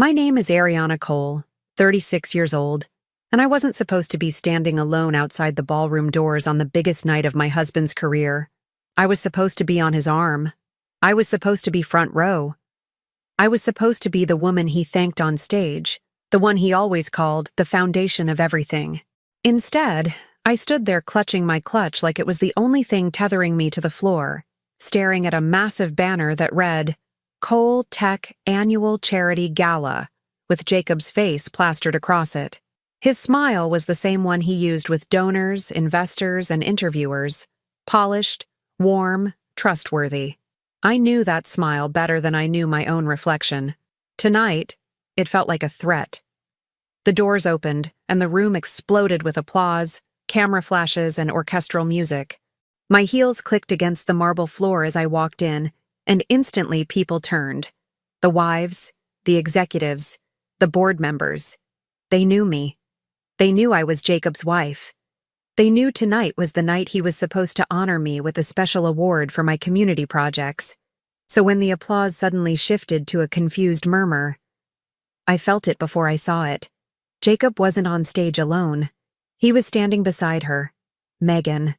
My name is Ariana Cole, 36 years old, and I wasn't supposed to be standing alone outside the ballroom doors on the biggest night of my husband's career. I was supposed to be on his arm. I was supposed to be front row. I was supposed to be the woman he thanked on stage, the one he always called the foundation of everything. Instead, I stood there clutching my clutch like it was the only thing tethering me to the floor, staring at a massive banner that read, Cole Tech Annual Charity Gala, with Jacob's face plastered across it. His smile was the same one he used with donors, investors, and interviewers. Polished, warm, trustworthy. I knew that smile better than I knew my own reflection. Tonight, it felt like a threat. The doors opened, and the room exploded with applause, camera flashes, and orchestral music. My heels clicked against the marble floor as I walked in, and instantly people turned. The wives, the executives, the board members. They knew me. They knew I was Jacob's wife. They knew tonight was the night he was supposed to honor me with a special award for my community projects. So when the applause suddenly shifted to a confused murmur, I felt it before I saw it. Jacob wasn't on stage alone. He was standing beside her, Megan,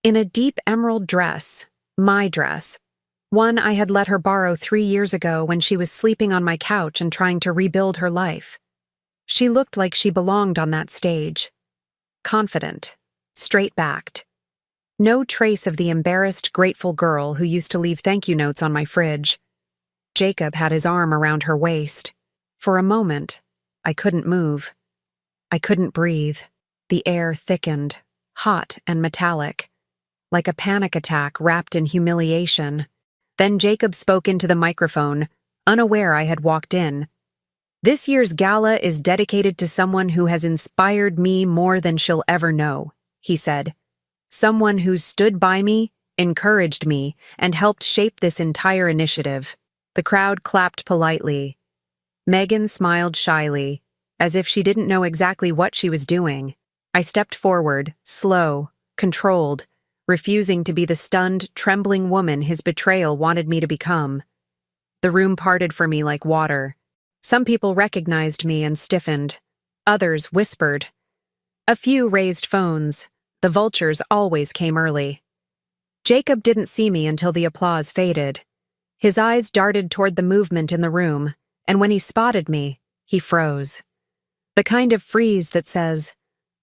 in a deep emerald dress, my dress, one I had let her borrow 3 years ago when she was sleeping on my couch and trying to rebuild her life. She looked like she belonged on that stage. Confident, straight-backed. No trace of the embarrassed, grateful girl who used to leave thank you notes on my fridge. Jacob had his arm around her waist. For a moment, I couldn't move. I couldn't breathe. The air thickened, hot and metallic, like a panic attack wrapped in humiliation. Then Jacob spoke into the microphone, unaware I had walked in. This year's gala is dedicated to someone who has inspired me more than she'll ever know, he said. Someone who stood by me, encouraged me, and helped shape this entire initiative. The crowd clapped politely. Megan smiled shyly, as if she didn't know exactly what she was doing. I stepped forward, slow, controlled, refusing to be the stunned, trembling woman his betrayal wanted me to become. The room parted for me like water. Some people recognized me and stiffened. Others whispered. A few raised phones. The vultures always came early. Jacob didn't see me until the applause faded. His eyes darted toward the movement in the room, and when he spotted me, he froze. The kind of freeze that says,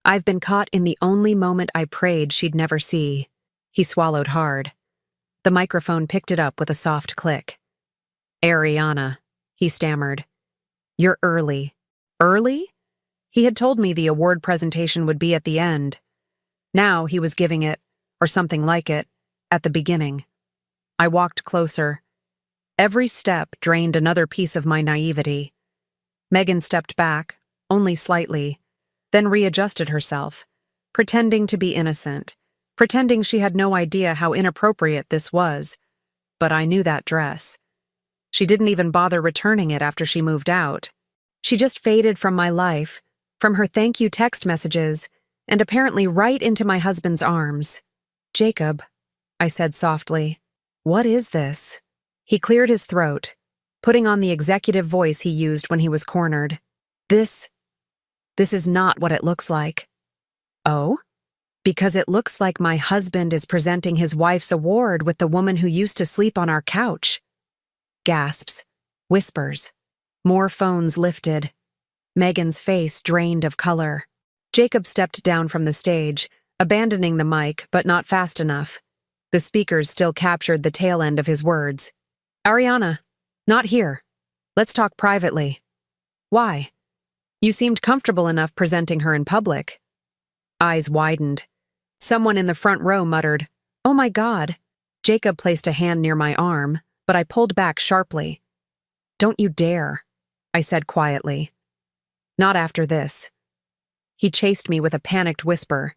I've been caught in the only moment I prayed she'd never see. He swallowed hard. The microphone picked it up with a soft click. Ariana, he stammered. You're early. Early? He had told me the award presentation would be at the end. Now he was giving it, or something like it, at the beginning. I walked closer. Every step drained another piece of my naivety. Megan stepped back, only slightly, then readjusted herself, pretending to be innocent, pretending she had no idea how inappropriate this was. But I knew that dress. She didn't even bother returning it after she moved out. She just faded from my life, from her thank you text messages, and apparently right into my husband's arms. Jacob, I said softly, what is this? He cleared his throat, putting on the executive voice he used when he was cornered. This is not what it looks like. Oh? Because it looks like my husband is presenting his wife's award with the woman who used to sleep on our couch. Gasps, whispers. More phones lifted. Megan's face drained of color. Jacob stepped down from the stage, abandoning the mic, but not fast enough. The speakers still captured the tail end of his words. Ariana, not here. Let's talk privately. Why? You seemed comfortable enough presenting her in public. Eyes widened. Someone in the front row muttered, Oh my God. Jacob placed a hand near my arm, but I pulled back sharply. Don't you dare, I said quietly. Not after this. He chased me with a panicked whisper.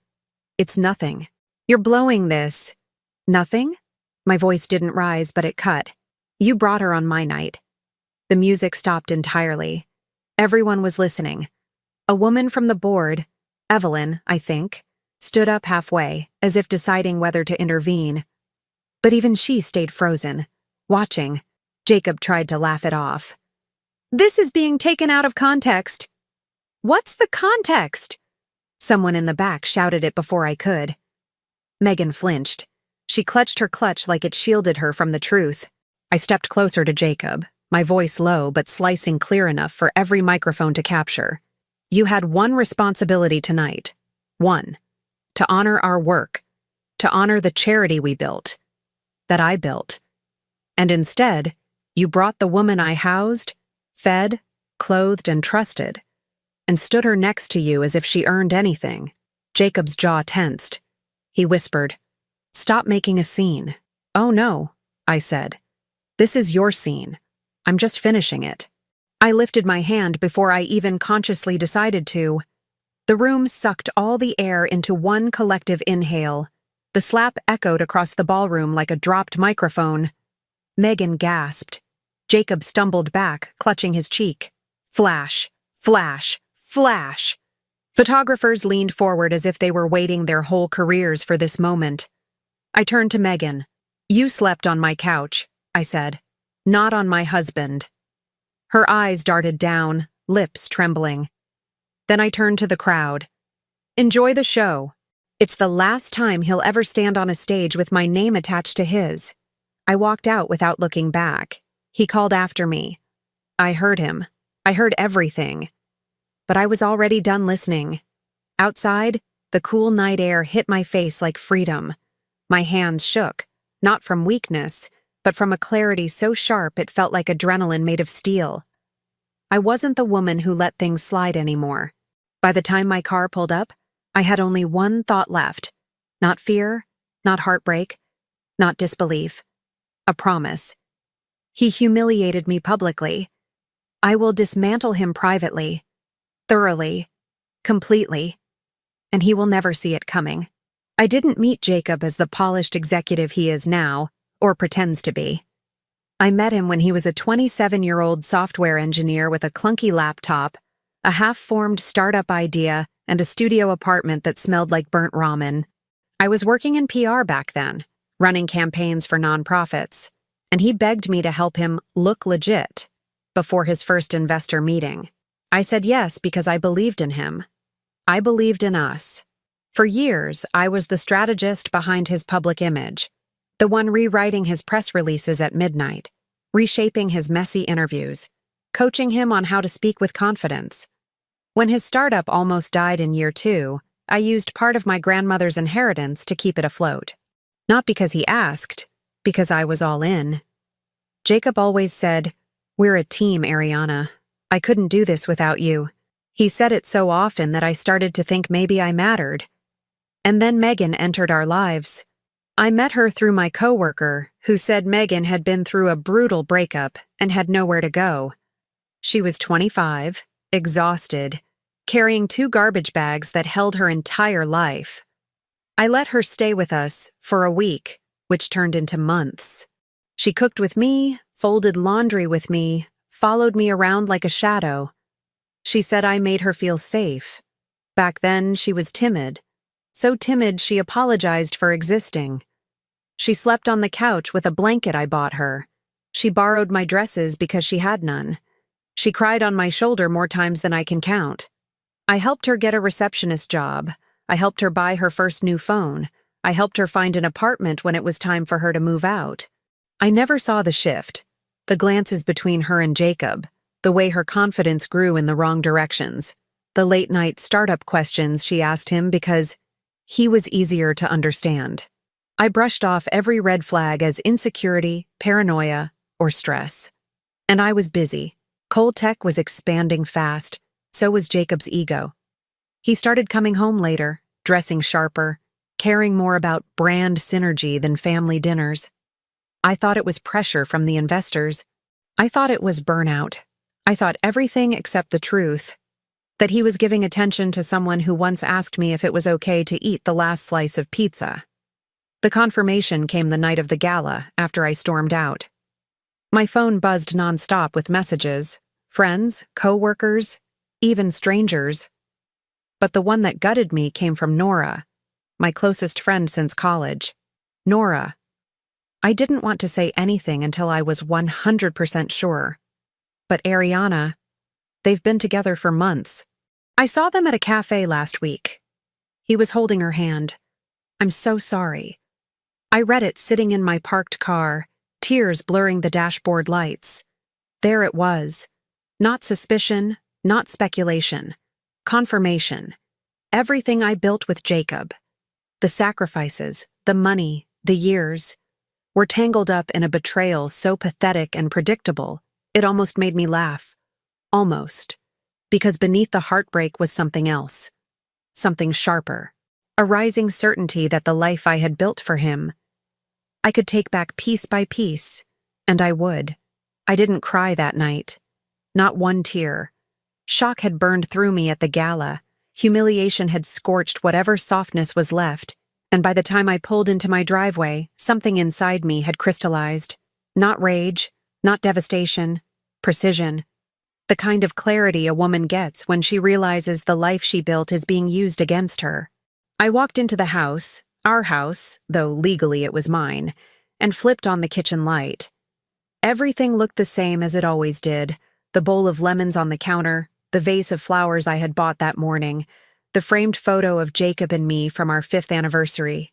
It's nothing. You're blowing this. Nothing? My voice didn't rise, but it cut. You brought her on my night. The music stopped entirely. Everyone was listening. A woman from the board, Evelyn, I think, stood up halfway, as if deciding whether to intervene. But even she stayed frozen, watching. Jacob tried to laugh it off. This is being taken out of context. What's the context? Someone in the back shouted it before I could. Megan flinched. She clutched her clutch like it shielded her from the truth. I stepped closer to Jacob, my voice low but slicing clear enough for every microphone to capture. You had one responsibility tonight. One. To honor our work. To honor the charity we built. That I built. And instead, you brought the woman I housed, fed, clothed, and trusted, and stood her next to you as if she earned anything. Jacob's jaw tensed. He whispered, "Stop making a scene." "Oh no," I said. "This is your scene. I'm just finishing it." I lifted my hand before I even consciously decided to. The room sucked all the air into one collective inhale. The slap echoed across the ballroom like a dropped microphone. Megan gasped. Jacob stumbled back, clutching his cheek. Flash, flash, flash. Photographers leaned forward as if they were waiting their whole careers for this moment. I turned to Megan. "You slept on my couch," I said. "Not on my husband." Her eyes darted down, lips trembling. Then I turned to the crowd. "Enjoy the show. It's the last time he'll ever stand on a stage with my name attached to his." I walked out without looking back. He called after me. I heard him. I heard everything. But I was already done listening. Outside, the cool night air hit my face like freedom. My hands shook, not from weakness, but from a clarity so sharp it felt like adrenaline made of steel. I wasn't the woman who let things slide anymore. By the time my car pulled up, I had only one thought left. Not fear, not heartbreak, not disbelief. A promise. He humiliated me publicly. I will dismantle him privately, thoroughly, completely, and he will never see it coming. I didn't meet Jacob as the polished executive he is now, or pretends to be. I met him when he was a 27-year-old software engineer with a clunky laptop, a half-formed startup idea, and a studio apartment that smelled like burnt ramen. I was working in PR back then, running campaigns for nonprofits, and he begged me to help him look legit before his first investor meeting. I said yes because I believed in him. I believed in us. For years, I was the strategist behind his public image, the one rewriting his press releases at midnight, reshaping his messy interviews, coaching him on how to speak with confidence. When his startup almost died in year 2, I used part of my grandmother's inheritance to keep it afloat. Not because he asked, because I was all in. Jacob always said, "We're a team, Ariana. I couldn't do this without you." He said it so often that I started to think maybe I mattered. And then Megan entered our lives. I met her through my coworker, who said Megan had been through a brutal breakup and had nowhere to go. She was 25, exhausted, carrying 2 garbage bags that held her entire life. I let her stay with us for a week, which turned into months. She cooked with me, folded laundry with me, followed me around like a shadow. She said I made her feel safe. Back then, she was timid. So timid she apologized for existing. She slept on the couch with a blanket I bought her. She borrowed my dresses because she had none. She cried on my shoulder more times than I can count. I helped her get a receptionist job. I helped her buy her first new phone. I helped her find an apartment when it was time for her to move out. I never saw the shift, the glances between her and Jacob, the way her confidence grew in the wrong directions, the late-night startup questions she asked him because he was easier to understand. I brushed off every red flag as insecurity, paranoia, or stress. And I was busy. Cold Tech was expanding fast. So was Jacob's ego. He started coming home later, dressing sharper, caring more about brand synergy than family dinners. I thought it was pressure from the investors. I thought it was burnout. I thought everything except the truth. That he was giving attention to someone who once asked me if it was okay to eat the last slice of pizza. The confirmation came the night of the gala after I stormed out. My phone buzzed nonstop with messages, friends, co-workers, even strangers. But the one that gutted me came from Nora, my closest friend since college. Nora. I didn't want to say anything until I was 100% sure. But Ariana, they've been together for months. I saw them at a cafe last week. He was holding her hand. I'm so sorry. I read it sitting in my parked car, tears blurring the dashboard lights. There it was. Not suspicion, not speculation. Confirmation. Everything I built with Jacob. The sacrifices, the money, the years, were tangled up in a betrayal so pathetic and predictable, it almost made me laugh. Almost. Because beneath the heartbreak was something else. Something sharper. A rising certainty that the life I had built for him, I could take back piece by piece, and I would. I didn't cry that night. Not one tear. Shock had burned through me at the gala. Humiliation had scorched whatever softness was left, and by the time I pulled into my driveway, something inside me had crystallized. Not rage, not devastation, precision. The kind of clarity a woman gets when she realizes the life she built is being used against her. I walked into the house, our house, though legally it was mine, and flipped on the kitchen light. Everything looked the same as it always did. The bowl of lemons on the counter, the vase of flowers I had bought that morning, the framed photo of Jacob and me from our 5th anniversary.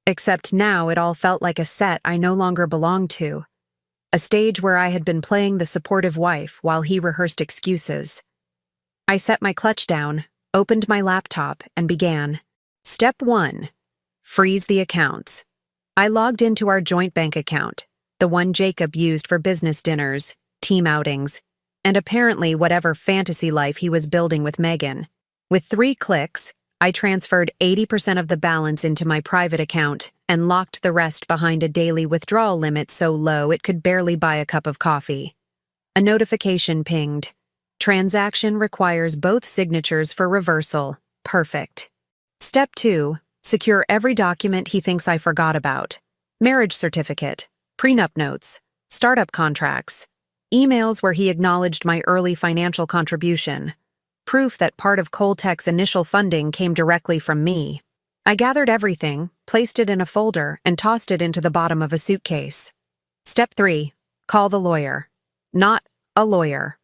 Except now it all felt like a set I no longer belonged to. A stage where I had been playing the supportive wife while he rehearsed excuses. I set my clutch down, opened my laptop, and began. Step 1. Freeze the accounts. I logged into our joint bank account, the one Jacob used for business dinners, team outings, and apparently whatever fantasy life he was building with Megan. With 3 clicks, I transferred 80% of the balance into my private account and locked the rest behind a daily withdrawal limit so low it could barely buy a cup of coffee. A notification pinged. Transaction requires both signatures for reversal. Perfect. Step 2. Secure every document he thinks I forgot about. Marriage certificate, prenup notes, startup contracts, emails where he acknowledged my early financial contribution, proof that part of Coltech's initial funding came directly from me. I gathered everything, placed it in a folder, and tossed it into the bottom of a suitcase. Step 3. Call the lawyer. Not a lawyer.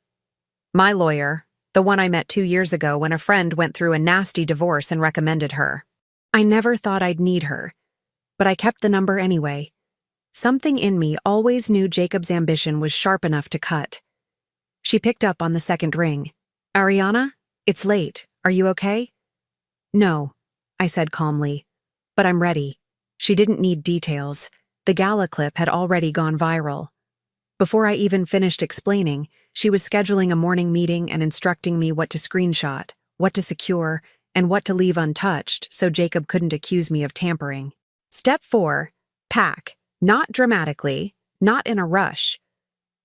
My lawyer, the one I met 2 years ago when a friend went through a nasty divorce and recommended her. I never thought I'd need her, but I kept the number anyway. Something in me always knew Jacob's ambition was sharp enough to cut. She picked up on the second ring. Ariana, it's late. Are you okay? No, I said calmly, but I'm ready. She didn't need details. The Gala clip had already gone viral. Before I even finished explaining, she was scheduling a morning meeting and instructing me what to screenshot, what to secure, and what to leave untouched so Jacob couldn't accuse me of tampering. Step 4. Pack. Not dramatically, not in a rush.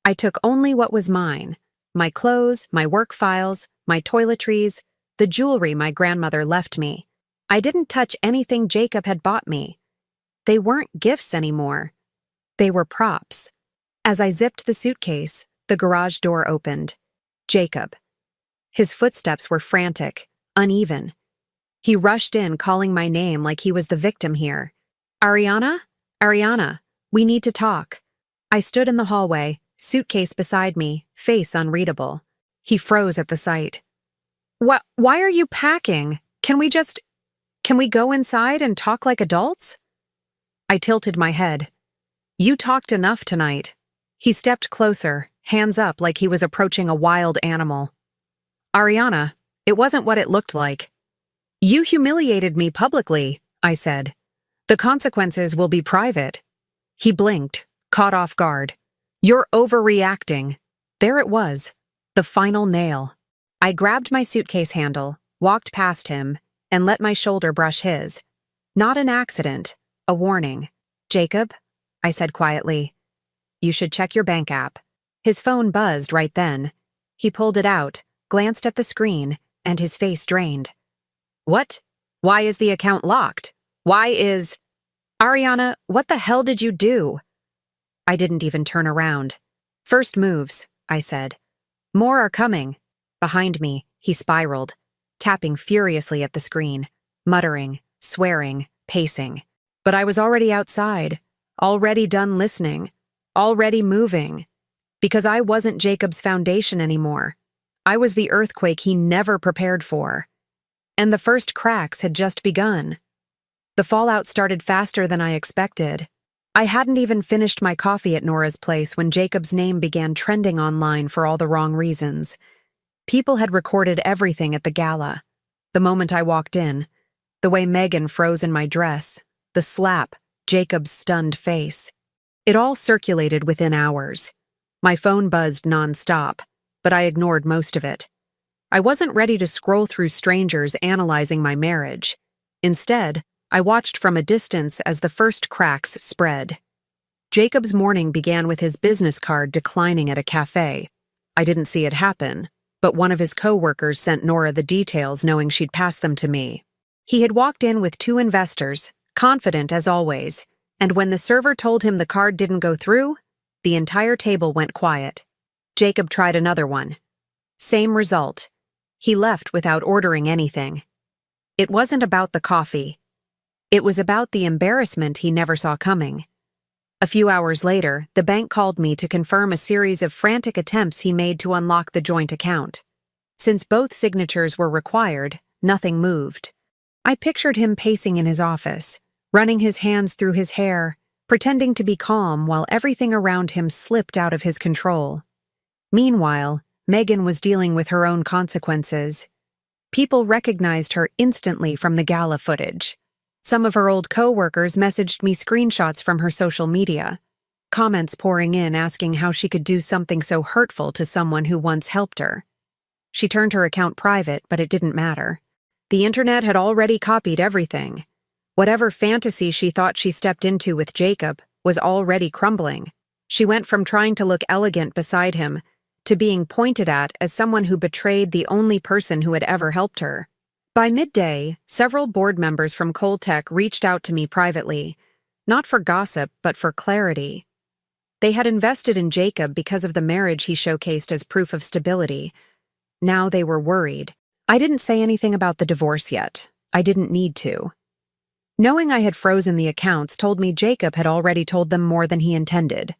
I took only what was mine. My clothes, my work files, my toiletries, the jewelry my grandmother left me. I didn't touch anything Jacob had bought me. They weren't gifts anymore. They were props. As I zipped the suitcase, the garage door opened. Jacob. His footsteps were frantic, uneven. He rushed in, calling my name like he was the victim here. Ariana? Ariana, we need to talk. I stood in the hallway, suitcase beside me, face unreadable. He froze at the sight. Why are you packing? Can we go inside and talk like adults? I tilted my head. You talked enough tonight. He stepped closer, hands up like he was approaching a wild animal. Ariana, it wasn't what it looked like. You humiliated me publicly, I said. The consequences will be private. He blinked, caught off guard. You're overreacting. There it was, the final nail. I grabbed my suitcase handle, walked past him, and let my shoulder brush his. Not an accident, a warning. Jacob, I said quietly, you should check your bank app. His phone buzzed right then. He pulled it out, glanced at the screen, and his face drained. What? Why is the account locked? Ariana, what the hell did you do? I didn't even turn around. First moves, I said. More are coming. Behind me, he spiraled, tapping furiously at the screen, muttering, swearing, pacing. But I was already outside, already done listening, already moving. Because I wasn't Jacob's foundation anymore. I was the earthquake he never prepared for. And the first cracks had just begun. The fallout started faster than I expected. I hadn't even finished my coffee at Nora's place when Jacob's name began trending online for all the wrong reasons. People had recorded everything at the gala. The moment I walked in, the way Megan froze in my dress, the slap, Jacob's stunned face. It all circulated within hours. My phone buzzed nonstop, but I ignored most of it. I wasn't ready to scroll through strangers analyzing my marriage. Instead, I watched from a distance as the first cracks spread. Jacob's morning began with his business card declining at a cafe. I didn't see it happen, but one of his co-workers sent Nora the details knowing she'd pass them to me. He had walked in with 2 investors, confident as always, and when the server told him the card didn't go through, the entire table went quiet. Jacob tried another one. Same result. He left without ordering anything. It wasn't about the coffee. It was about the embarrassment he never saw coming. A few hours later, the bank called me to confirm a series of frantic attempts he made to unlock the joint account. Since both signatures were required, nothing moved. I pictured him pacing in his office, running his hands through his hair, pretending to be calm while everything around him slipped out of his control. Meanwhile, Megan was dealing with her own consequences. People recognized her instantly from the gala footage. Some of her old co-workers messaged me screenshots from her social media, comments pouring in asking how she could do something so hurtful to someone who once helped her. She turned her account private, but it didn't matter. The internet had already copied everything. Whatever fantasy she thought she stepped into with Jacob was already crumbling. She went from trying to look elegant beside him to being pointed at as someone who betrayed the only person who had ever helped her. By midday, several board members from Coltech reached out to me privately, not for gossip, but for clarity. They had invested in Jacob because of the marriage he showcased as proof of stability. Now they were worried. I didn't say anything about the divorce yet. I didn't need to. Knowing I had frozen the accounts told me Jacob had already told them more than he intended.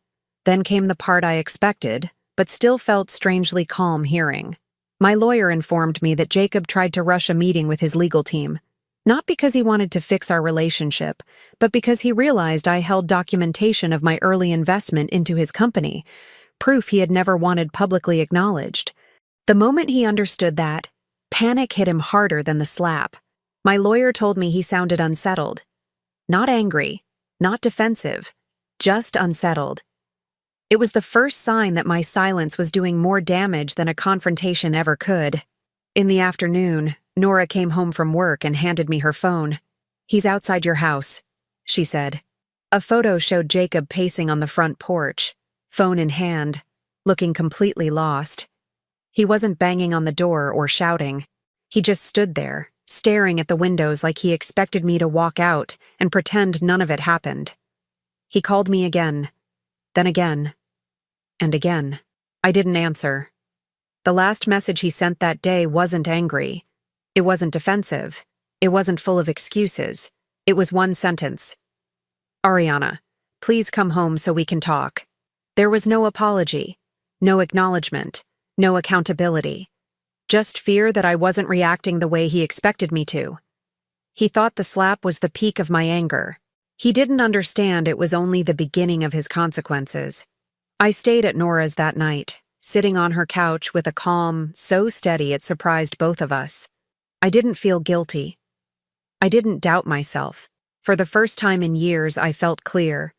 Then came the part I expected, but still felt strangely calm hearing. My lawyer informed me that Jacob tried to rush a meeting with his legal team, not because he wanted to fix our relationship, but because he realized I held documentation of my early investment into his company, proof he had never wanted publicly acknowledged. The moment he understood that, panic hit him harder than the slap. My lawyer told me he sounded unsettled. Not angry, not defensive, just unsettled. It was the first sign that my silence was doing more damage than a confrontation ever could. In the afternoon, Nora came home from work and handed me her phone. "He's outside your house," she said. A photo showed Jacob pacing on the front porch, phone in hand, looking completely lost. He wasn't banging on the door or shouting. He just stood there, staring at the windows like he expected me to walk out and pretend none of it happened. He called me again, then again, and again. I didn't answer. The last message he sent that day wasn't angry. It wasn't defensive. It wasn't full of excuses. It was one sentence. "Ariana, please come home so we can talk." There was no apology, no acknowledgement, no accountability. Just fear that I wasn't reacting the way he expected me to. He thought the slap was the peak of my anger. He didn't understand it was only the beginning of his consequences. I stayed at Nora's that night, sitting on her couch with a calm so steady it surprised both of us. I didn't feel guilty. I didn't doubt myself. For the first time in years, I felt clear.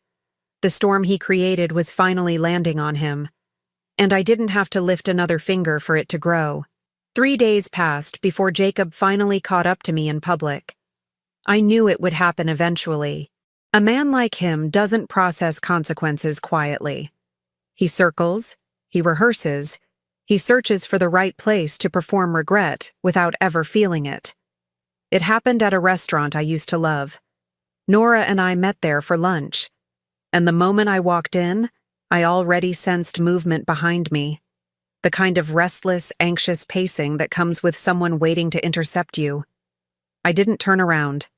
The storm he created was finally landing on him, and I didn't have to lift another finger for it to grow. 3 days passed before Jacob finally caught up to me in public. I knew it would happen eventually. A man like him doesn't process consequences quietly. He circles, he rehearses, he searches for the right place to perform regret without ever feeling it. It happened at a restaurant I used to love. Nora and I met there for lunch, and the moment I walked in, I already sensed movement behind me. The kind of restless, anxious pacing that comes with someone waiting to intercept you. I didn't turn around.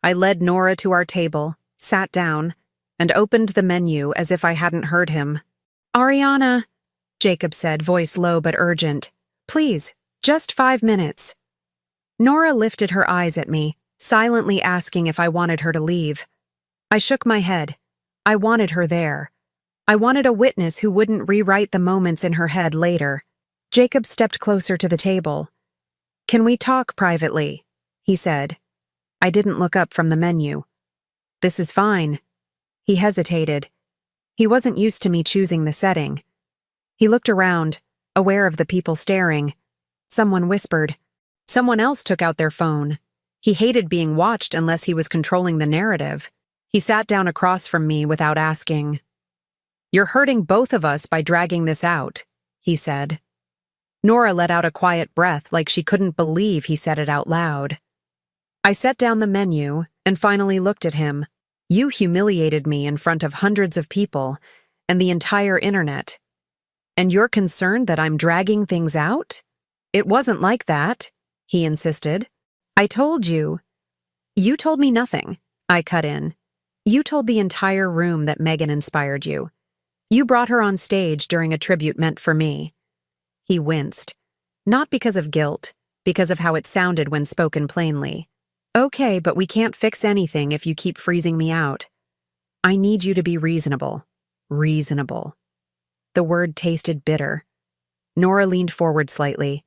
I led Nora to our table, sat down, and opened the menu as if I hadn't heard him. "Ariana," Jacob said, voice low but urgent. Please, just 5 minutes. Nora lifted her eyes at me, silently asking if I wanted her to leave. I shook my head. I wanted her there. I wanted a witness who wouldn't rewrite the moments in her head later. Jacob stepped closer to the table. Can we talk privately? He said. I didn't look up from the menu. This is fine. He hesitated. He wasn't used to me choosing the setting. He looked around, aware of the people staring. Someone whispered. Someone else took out their phone. He hated being watched unless he was controlling the narrative. He sat down across from me without asking. You're hurting both of us by dragging this out, he said. Nora let out a quiet breath like she couldn't believe he said it out loud. I set down the menu and finally looked at him. You humiliated me in front of hundreds of people and the entire internet. And you're concerned that I'm dragging things out? It wasn't like that, he insisted. I told you. You told me nothing, I cut in. You told the entire room that Megan inspired you. You brought her on stage during a tribute meant for me. He winced. Not because of guilt, because of how it sounded when spoken plainly. Okay, but we can't fix anything if you keep freezing me out. I need you to be reasonable. Reasonable. The word tasted bitter. Nora leaned forward slightly.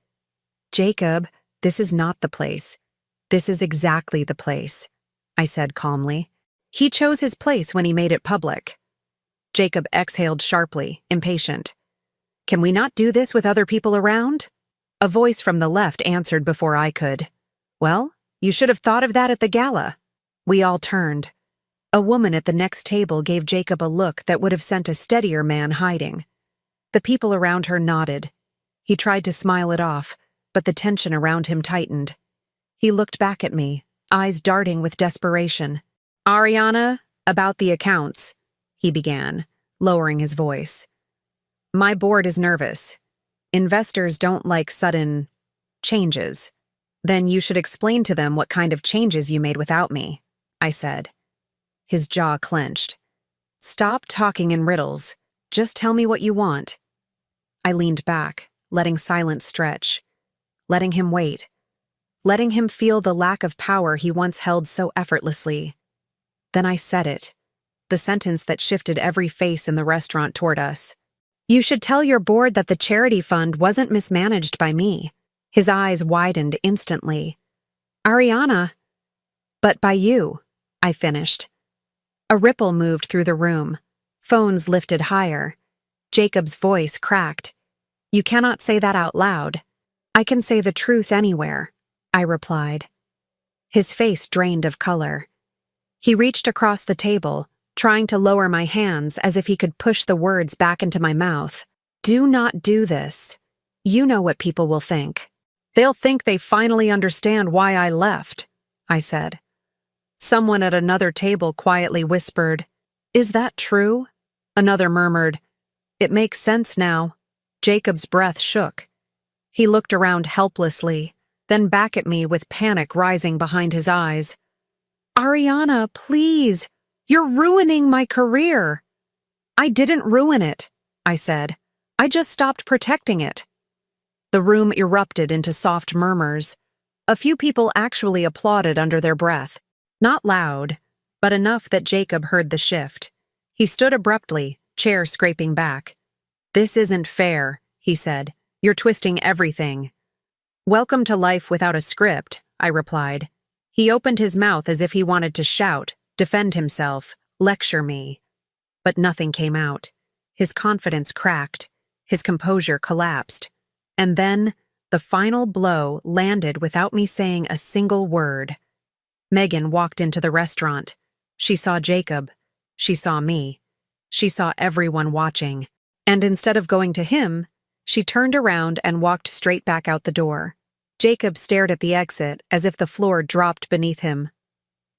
Jacob, this is not the place. This is exactly the place, I said calmly. He chose his place when he made it public. Jacob exhaled sharply, impatient. Can we not do this with other people around? A voice from the left answered before I could. Well, you should have thought of that at the gala. We all turned. A woman at the next table gave Jacob a look that would have sent a steadier man hiding. The people around her nodded. He tried to smile it off, but the tension around him tightened. He looked back at me, eyes darting with desperation. Ariana, about the accounts, he began, lowering his voice. My board is nervous. Investors don't like sudden changes. Then you should explain to them what kind of changes you made without me, I said. His jaw clenched. Stop talking in riddles. Just tell me what you want. I leaned back, letting silence stretch, letting him wait, letting him feel the lack of power he once held so effortlessly. Then I said it, the sentence that shifted every face in the restaurant toward us. You should tell your board that the charity fund wasn't mismanaged by me. His eyes widened instantly. Ariana. But by you, I finished. A ripple moved through the room. Phones lifted higher. Jacob's voice cracked. You cannot say that out loud. I can say the truth anywhere, I replied. His face drained of color. He reached across the table, trying to lower my hands as if he could push the words back into my mouth. Do not do this. You know what people will think. They'll think they finally understand why I left, I said. Someone at another table quietly whispered, Is that true? Another murmured, It makes sense now. Jacob's breath shook. He looked around helplessly, then back at me with panic rising behind his eyes. Ariana, please, you're ruining my career. I didn't ruin it, I said. I just stopped protecting it. The room erupted into soft murmurs. A few people actually applauded under their breath. Not loud, but enough that Jacob heard the shift. He stood abruptly, chair scraping back. This isn't fair, he said. You're twisting everything. Welcome to life without a script, I replied. He opened his mouth as if he wanted to shout, defend himself, lecture me. But nothing came out. His confidence cracked. His composure collapsed. And then, the final blow landed without me saying a single word. Megan walked into the restaurant. She saw Jacob. She saw me. She saw everyone watching. And instead of going to him, she turned around and walked straight back out the door. Jacob stared at the exit as if the floor dropped beneath him.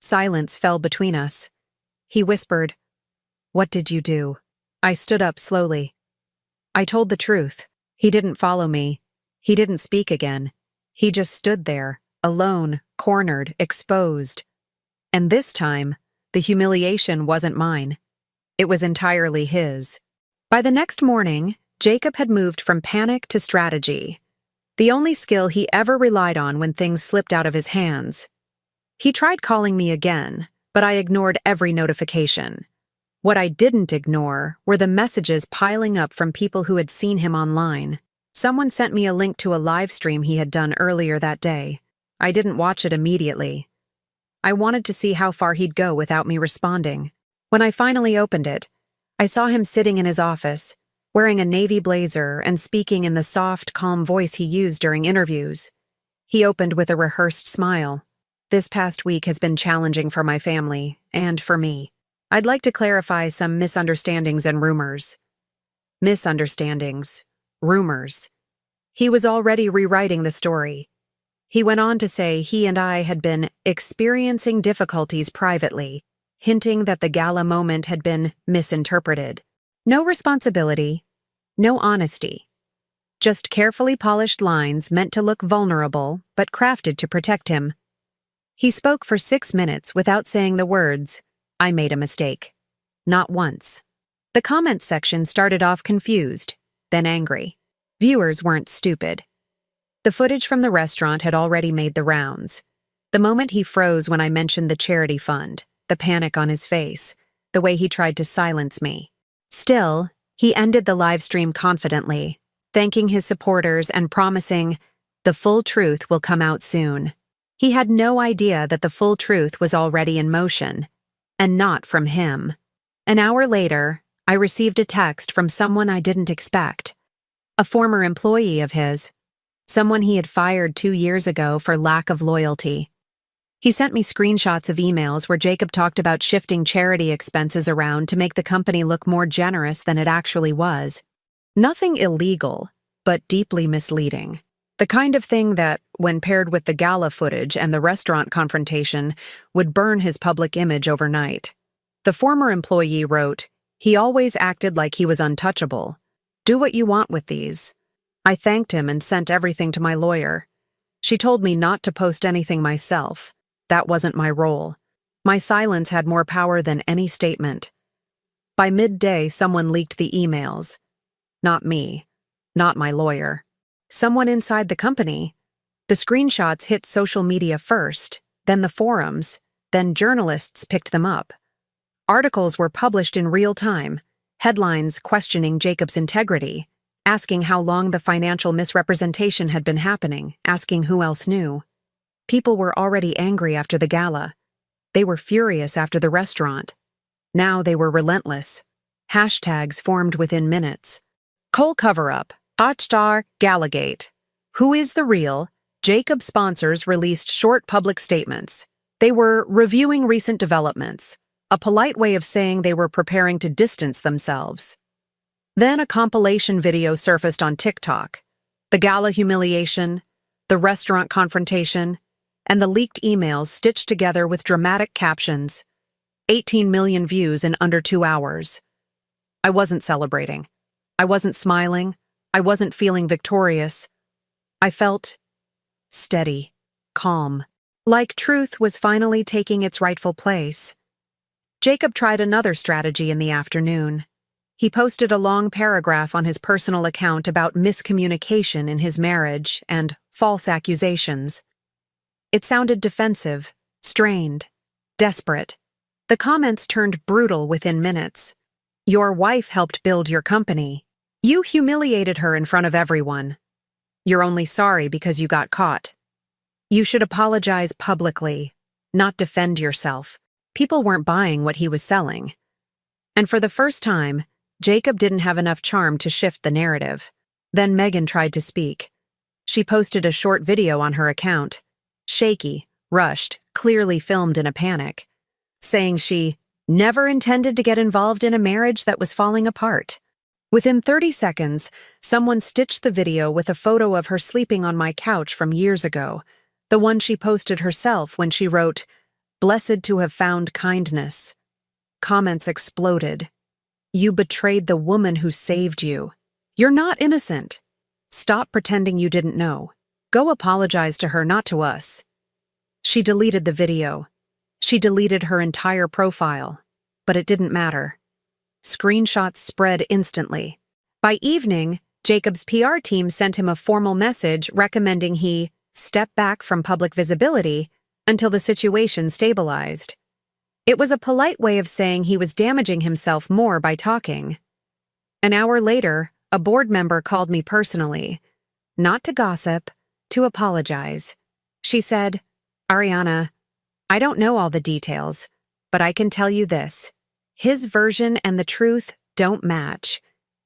Silence fell between us. He whispered, What did you do? I stood up slowly. I told the truth. He didn't follow me. He didn't speak again. He just stood there, alone, cornered, exposed. And this time, the humiliation wasn't mine. It was entirely his. By the next morning, Jacob had moved from panic to strategy, the only skill he ever relied on when things slipped out of his hands. He tried calling me again, but I ignored every notification. What I didn't ignore were the messages piling up from people who had seen him online. Someone sent me a link to a live stream he had done earlier that day. I didn't watch it immediately. I wanted to see how far he'd go without me responding. When I finally opened it, I saw him sitting in his office, wearing a navy blazer and speaking in the soft, calm voice he used during interviews. He opened with a rehearsed smile. "This past week has been challenging for my family, and for me. I'd like to clarify some misunderstandings and rumors." Misunderstandings. Rumors. He was already rewriting the story. He went on to say he and I had been experiencing difficulties privately, hinting that the gala moment had been misinterpreted. No responsibility, no honesty. Just carefully polished lines meant to look vulnerable, but crafted to protect him. He spoke for 6 minutes without saying the words, "I made a mistake." Not once. The comments section started off confused, then angry. Viewers weren't stupid. The footage from the restaurant had already made the rounds. The moment he froze when I mentioned the charity fund, the panic on his face, the way he tried to silence me. Still, he ended the live stream confidently, thanking his supporters and promising, "The full truth will come out soon." He had no idea that the full truth was already in motion, and not from him. An hour later, I received a text from someone I didn't expect. A former employee of his. Someone he had fired 2 years ago for lack of loyalty. He sent me screenshots of emails where Jacob talked about shifting charity expenses around to make the company look more generous than it actually was. Nothing illegal, but deeply misleading. The kind of thing that, when paired with the gala footage and the restaurant confrontation, would burn his public image overnight. The former employee wrote, "He always acted like he was untouchable. Do what you want with these." I thanked him and sent everything to my lawyer. She told me not to post anything myself. That wasn't my role. My silence had more power than any statement. By midday, someone leaked the emails. Not me. Not my lawyer. Someone inside the company. The screenshots hit social media first, then the forums, then journalists picked them up. Articles were published in real time, headlines questioning Jacob's integrity, asking how long the financial misrepresentation had been happening, asking who else knew. People were already angry after the gala. They were furious after the restaurant. Now they were relentless. Hashtags formed within minutes. Coal cover-up. Hotstar Galagate. Who is the real? Jacob sponsors released short public statements. They were reviewing recent developments, a polite way of saying they were preparing to distance themselves. Then a compilation video surfaced on TikTok. The gala humiliation, the restaurant confrontation, and the leaked emails stitched together with dramatic captions. 18 million views in under 2 hours. I wasn't celebrating. I wasn't smiling. I wasn't feeling victorious. I felt steady, calm, like truth was finally taking its rightful place. Jacob tried another strategy in the afternoon. He posted a long paragraph on his personal account about miscommunication in his marriage and false accusations. It sounded defensive, strained, desperate. The comments turned brutal within minutes. "Your wife helped build your company. You humiliated her in front of everyone. You're only sorry because you got caught. You should apologize publicly, not defend yourself." People weren't buying what he was selling. And for the first time, Jacob didn't have enough charm to shift the narrative. Then Megan tried to speak. She posted a short video on her account, shaky, rushed, clearly filmed in a panic, saying she never intended to get involved in a marriage that was falling apart. Within 30 seconds, someone stitched the video with a photo of her sleeping on my couch from years ago, the one she posted herself when she wrote, "Blessed to have found kindness." Comments exploded. "You betrayed the woman who saved you. You're not innocent. Stop pretending you didn't know. Go apologize to her, not to us." She deleted the video. She deleted her entire profile. But it didn't matter. Screenshots spread instantly. By evening, Jacob's PR team sent him a formal message recommending he step back from public visibility until the situation stabilized. It was a polite way of saying he was damaging himself more by talking. An hour later, a board member called me personally, not to gossip, to apologize. She said, "Ariana, I don't know all the details, but I can tell you this. His version and the truth don't match,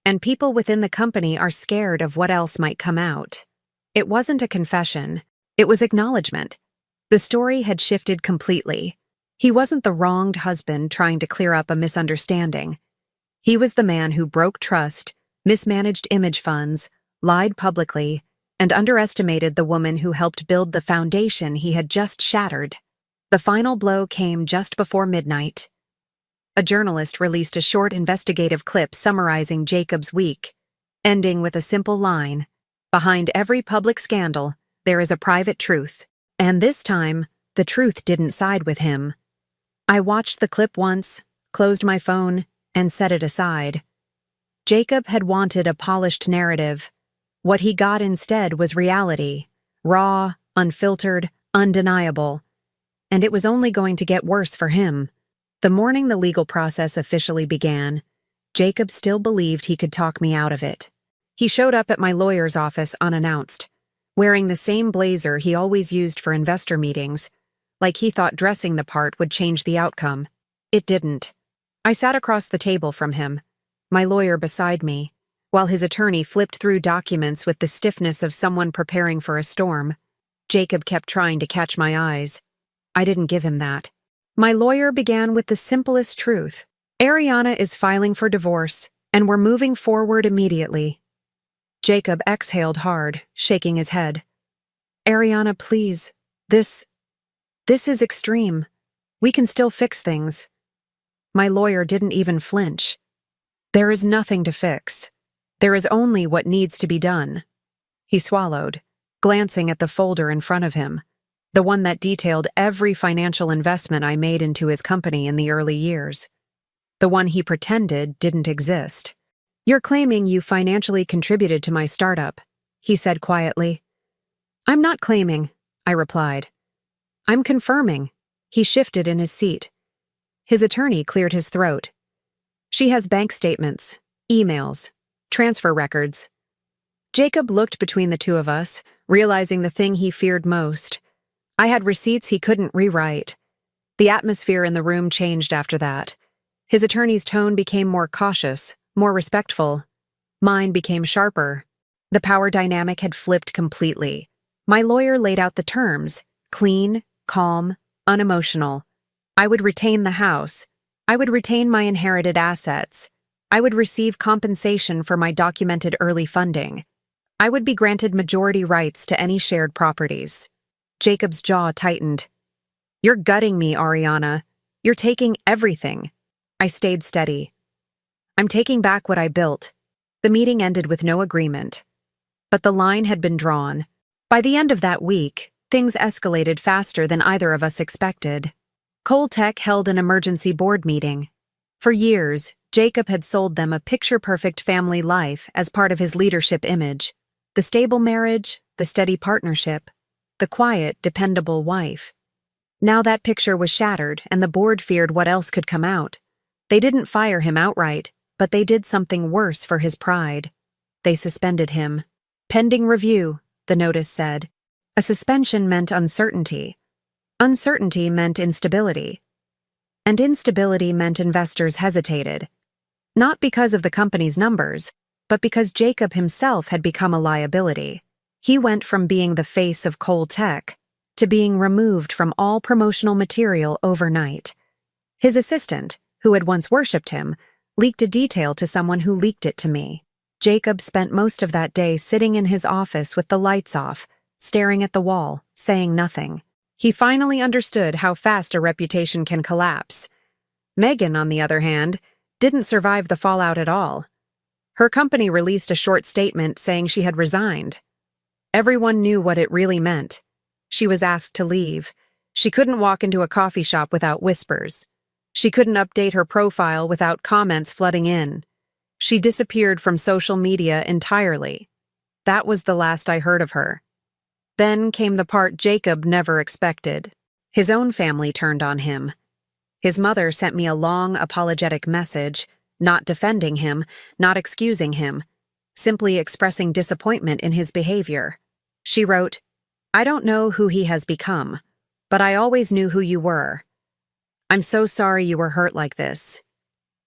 and people within the company are scared of what else might come out." It wasn't a confession. It was acknowledgement. The story had shifted completely. He wasn't the wronged husband trying to clear up a misunderstanding. He was the man who broke trust, mismanaged image funds, lied publicly, and underestimated the woman who helped build the foundation he had just shattered. The final blow came just before midnight. A journalist released a short investigative clip summarizing Jacob's week, ending with a simple line, "Behind every public scandal, there is a private truth." And this time, the truth didn't side with him. I watched the clip once, closed my phone, and set it aside. Jacob had wanted a polished narrative. What he got instead was reality, raw, unfiltered, undeniable. And it was only going to get worse for him. The morning the legal process officially began, Jacob still believed he could talk me out of it. He showed up at my lawyer's office unannounced, wearing the same blazer he always used for investor meetings, like he thought dressing the part would change the outcome. It didn't. I sat across the table from him, my lawyer beside me, while his attorney flipped through documents with the stiffness of someone preparing for a storm. Jacob kept trying to catch my eyes. I didn't give him that. My lawyer began with the simplest truth. Ariana is filing for divorce, and we're moving forward immediately. Jacob exhaled hard, shaking his head. Ariana, please. This is extreme. We can still fix things. My lawyer didn't even flinch. There is nothing to fix. There is only what needs to be done. He swallowed, glancing at the folder in front of him, the one that detailed every financial investment I made into his company in the early years. The one he pretended didn't exist. You're claiming you financially contributed to my startup, he said quietly. I'm not claiming, I replied. I'm confirming. He shifted in his seat. His attorney cleared his throat. She has bank statements, emails, transfer records. Jacob looked between the two of us, realizing the thing he feared most. I had receipts he couldn't rewrite. The atmosphere in the room changed after that. His attorney's tone became more cautious, more respectful. Mine became sharper. The power dynamic had flipped completely. My lawyer laid out the terms, clean, calm, unemotional. I would retain the house. I would retain my inherited assets. I would receive compensation for my documented early funding. I would be granted majority rights to any shared properties. Jacob's jaw tightened. You're gutting me, Ariana. You're taking everything. I stayed steady. I'm taking back what I built. The meeting ended with no agreement. But the line had been drawn. By the end of that week, things escalated faster than either of us expected. Tech held an emergency board meeting. For years, Jacob had sold them a picture-perfect family life as part of his leadership image. The stable marriage, the steady partnership, the quiet, dependable wife. Now that picture was shattered, and the board feared what else could come out. They didn't fire him outright, but they did something worse for his pride. They suspended him. Pending review, the notice said. A suspension meant uncertainty. Uncertainty meant instability. And instability meant investors hesitated. Not because of the company's numbers, but because Jacob himself had become a liability. He went from being the face of Tech to being removed from all promotional material overnight. His assistant, who had once worshipped him, leaked a detail to someone who leaked it to me. Jacob spent most of that day sitting in his office with the lights off, staring at the wall, saying nothing. He finally understood how fast a reputation can collapse. Megan, on the other hand, didn't survive the fallout at all. Her company released a short statement saying she had resigned. Everyone knew what it really meant. She was asked to leave. She couldn't walk into a coffee shop without whispers. She couldn't update her profile without comments flooding in. She disappeared from social media entirely. That was the last I heard of her. Then came the part Jacob never expected. His own family turned on him. His mother sent me a long, apologetic message, not defending him, not excusing him, simply expressing disappointment in his behavior. She wrote, "I don't know who he has become, but I always knew who you were. I'm so sorry you were hurt like this."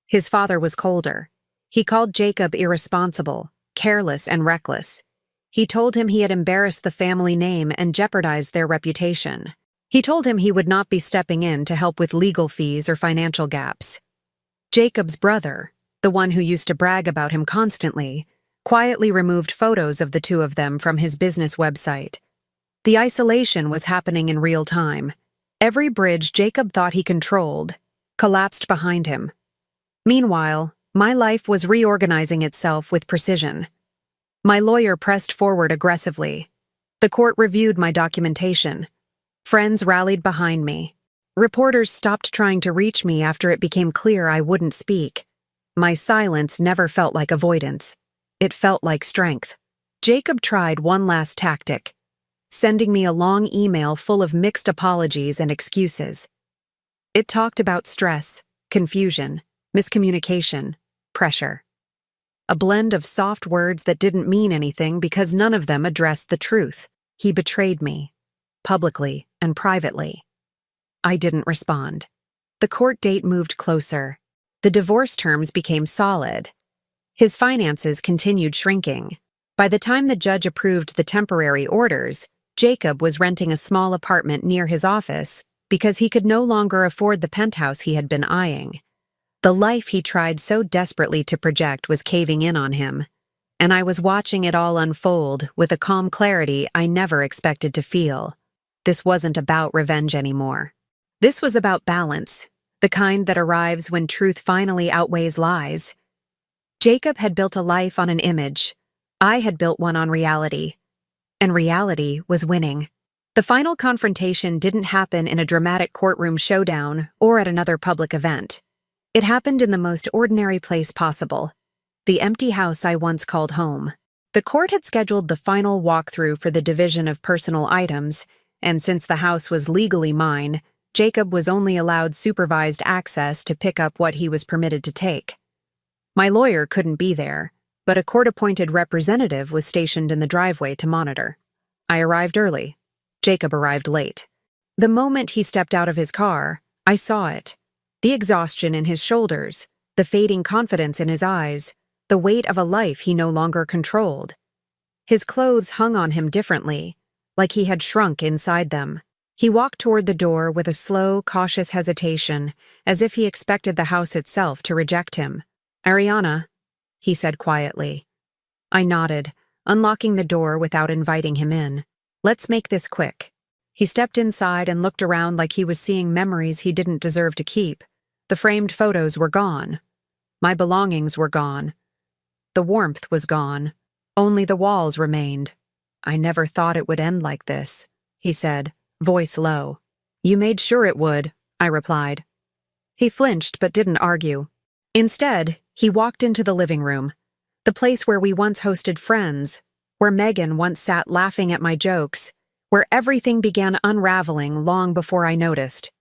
His father was colder. He called Jacob irresponsible, careless, and reckless. He told him he had embarrassed the family name and jeopardized their reputation. He told him he would not be stepping in to help with legal fees or financial gaps. Jacob's brother, the one who used to brag about him constantly, quietly removed photos of the two of them from his business website. The isolation was happening in real time. Every bridge Jacob thought he controlled collapsed behind him. Meanwhile, my life was reorganizing itself with precision. My lawyer pressed forward aggressively. The court reviewed my documentation. Friends rallied behind me. Reporters stopped trying to reach me after it became clear I wouldn't speak. My silence never felt like avoidance. It felt like strength. Jacob tried one last tactic, sending me a long email full of mixed apologies and excuses. It talked about stress, confusion, miscommunication, pressure. A blend of soft words that didn't mean anything because none of them addressed the truth. He betrayed me, publicly and privately. I didn't respond. The court date moved closer. The divorce terms became solid. His finances continued shrinking. By the time the judge approved the temporary orders, Jacob was renting a small apartment near his office because he could no longer afford the penthouse he had been eyeing. The life he tried so desperately to project was caving in on him, and I was watching it all unfold with a calm clarity I never expected to feel. This wasn't about revenge anymore. This was about balance, the kind that arrives when truth finally outweighs lies. Jacob had built a life on an image. I had built one on reality. And reality was winning. The final confrontation didn't happen in a dramatic courtroom showdown or at another public event. It happened in the most ordinary place possible, the empty house I once called home. The court had scheduled the final walkthrough for the division of personal items, and since the house was legally mine, Jacob was only allowed supervised access to pick up what he was permitted to take. My lawyer couldn't be there, but a court-appointed representative was stationed in the driveway to monitor. I arrived early. Jacob arrived late. The moment he stepped out of his car, I saw it. The exhaustion in his shoulders, the fading confidence in his eyes, the weight of a life he no longer controlled. His clothes hung on him differently, like he had shrunk inside them. He walked toward the door with a slow, cautious hesitation, as if he expected the house itself to reject him. "Ariana," he said quietly. I nodded, unlocking the door without inviting him in. "Let's make this quick." He stepped inside and looked around like he was seeing memories he didn't deserve to keep. The framed photos were gone. My belongings were gone. The warmth was gone. Only the walls remained. "I never thought it would end like this," he said, voice low. "You made sure it would," I replied. He flinched but didn't argue. Instead, he walked into the living room, the place where we once hosted friends, where Megan once sat laughing at my jokes, where everything began unraveling long before I noticed.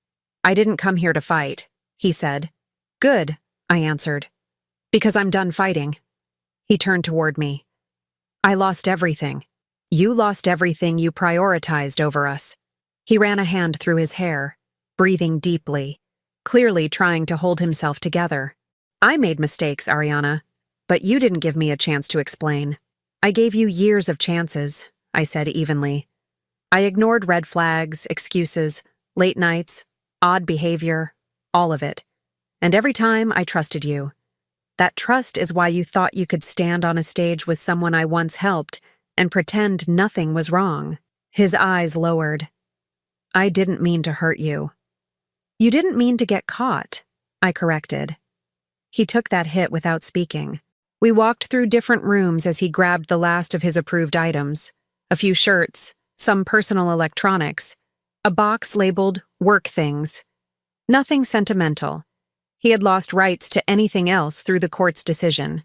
"I didn't come here to fight," he said. "Good," I answered. "Because I'm done fighting." He turned toward me. "I lost everything. You lost everything you prioritized over us." He ran a hand through his hair, breathing deeply, clearly trying to hold himself together. "I made mistakes, Ariana, but you didn't give me a chance to explain." "I gave you years of chances," I said evenly. "I ignored red flags, excuses, late nights, odd behavior, all of it. And every time I trusted you. That trust is why you thought you could stand on a stage with someone I once helped and pretend nothing was wrong." His eyes lowered. "I didn't mean to hurt you." "You didn't mean to get caught," I corrected. He took that hit without speaking. We walked through different rooms as he grabbed the last of his approved items. A few shirts, some personal electronics, a box labeled work things. Nothing sentimental. He had lost rights to anything else through the court's decision.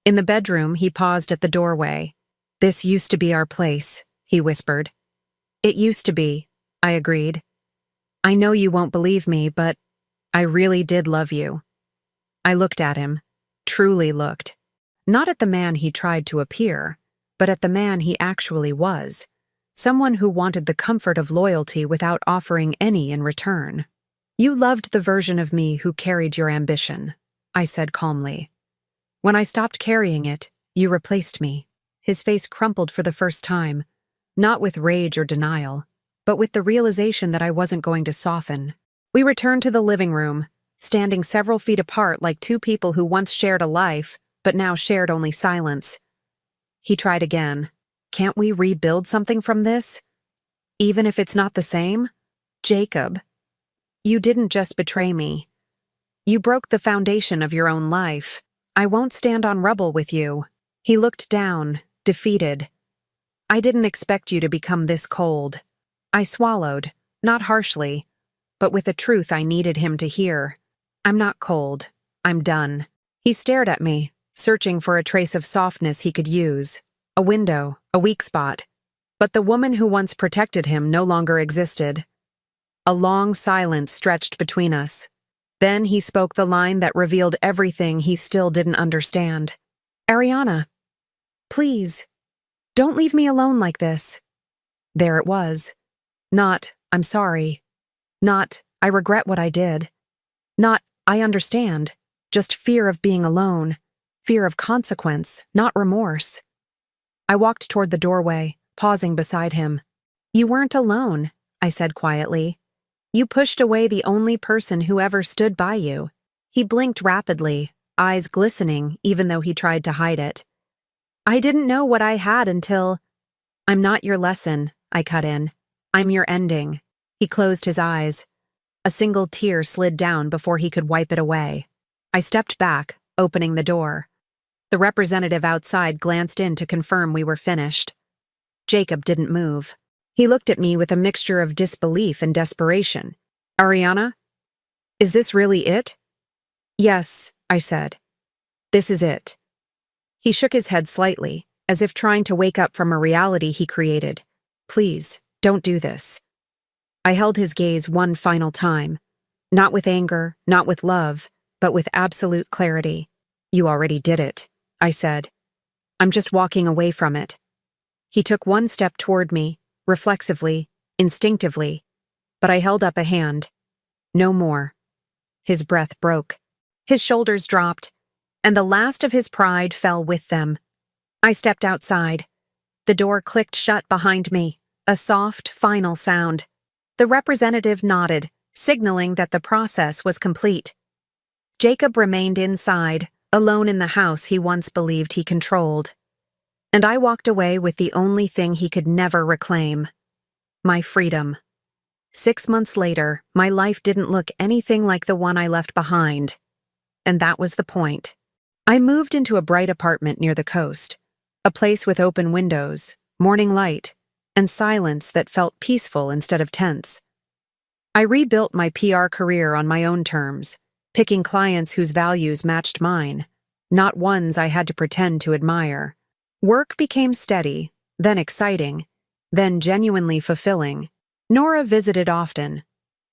In the bedroom, he paused at the doorway. "This used to be our place," he whispered. "It used to be," I agreed. "I know you won't believe me, but I really did love you." I looked at him, truly looked. Not at the man he tried to appear, but at the man he actually was. Someone who wanted the comfort of loyalty without offering any in return. "You loved the version of me who carried your ambition," I said calmly. "When I stopped carrying it, you replaced me." His face crumpled for the first time, not with rage or denial, but with the realization that I wasn't going to soften. We returned to the living room, standing several feet apart like two people who once shared a life, but now shared only silence. He tried again. "Can't we rebuild something from this? Even if it's not the same?" "Jacob, you didn't just betray me. You broke the foundation of your own life. I won't stand on rubble with you." He looked down, defeated. "I didn't expect you to become this cold." I swallowed, not harshly, but with a truth I needed him to hear. "I'm not cold. I'm done." He stared at me, searching for a trace of softness he could use. A window, a weak spot. But the woman who once protected him no longer existed. A long silence stretched between us. Then he spoke the line that revealed everything he still didn't understand. "Ariana, please, don't leave me alone like this." There it was. Not, "I'm sorry." Not, "I regret what I did." Not, "I understand." Just fear of being alone. Fear of consequence, not remorse. I walked toward the doorway, pausing beside him. "You weren't alone," I said quietly. "You pushed away the only person who ever stood by you." He blinked rapidly, eyes glistening even though he tried to hide it. "I didn't know what I had until—" "I'm not your lesson," I cut in. "I'm your ending." He closed his eyes. A single tear slid down before he could wipe it away. I stepped back, opening the door. The representative outside glanced in to confirm we were finished. Jacob didn't move. He looked at me with a mixture of disbelief and desperation. "Ariana? Is this really it?" "Yes," I said. "This is it." He shook his head slightly, as if trying to wake up from a reality he created. "Please, don't do this." I held his gaze one final time. Not with anger, not with love, but with absolute clarity. "You already did it," I said. "I'm just walking away from it." He took one step toward me, reflexively, instinctively, but I held up a hand. "No more." His breath broke. His shoulders dropped, and the last of his pride fell with them. I stepped outside. The door clicked shut behind me, a soft, final sound. The representative nodded, signaling that the process was complete. Jacob remained inside, alone in the house he once believed he controlled. And I walked away with the only thing he could never reclaim: my freedom. 6 months later, my life didn't look anything like the one I left behind. And that was the point. I moved into a bright apartment near the coast, a place with open windows, morning light, and silence that felt peaceful instead of tense. I rebuilt my PR career on my own terms, picking clients whose values matched mine, not ones I had to pretend to admire. Work became steady, then exciting, then genuinely fulfilling. Nora visited often.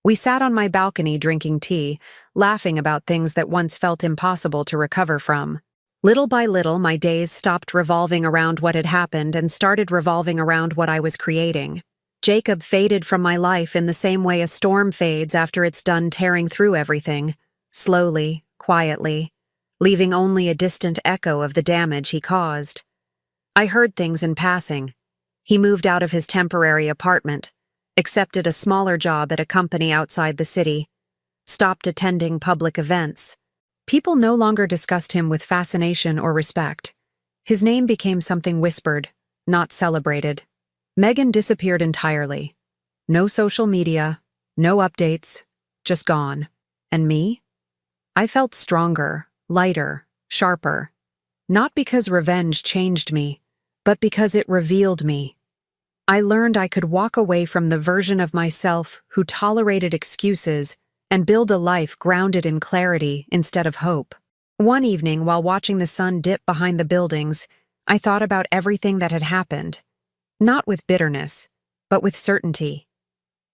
We sat on my balcony drinking tea, laughing about things that once felt impossible to recover from. Little by little, my days stopped revolving around what had happened and started revolving around what I was creating. Jacob faded from my life in the same way a storm fades after it's done tearing through everything, slowly, quietly, leaving only a distant echo of the damage he caused. I heard things in passing. He moved out of his temporary apartment, accepted a smaller job at a company outside the city, stopped attending public events. People no longer discussed him with fascination or respect. His name became something whispered, not celebrated. Megan disappeared entirely. No social media, no updates, just gone. And me? I felt stronger, lighter, sharper. Not because revenge changed me, but because it revealed me. I learned I could walk away from the version of myself who tolerated excuses and build a life grounded in clarity instead of hope. One evening, while watching the sun dip behind the buildings, I thought about everything that had happened. Not with bitterness, but with certainty.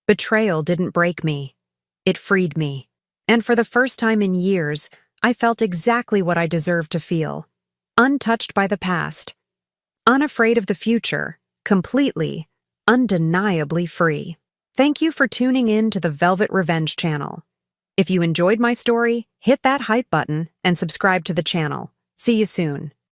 Betrayal didn't break me. It freed me. And for the first time in years, I felt exactly what I deserved to feel. Untouched by the past. Unafraid of the future. Completely, undeniably free. Thank you for tuning in to the Velvet Revenge channel. If you enjoyed my story, hit that hype button and subscribe to the channel. See you soon.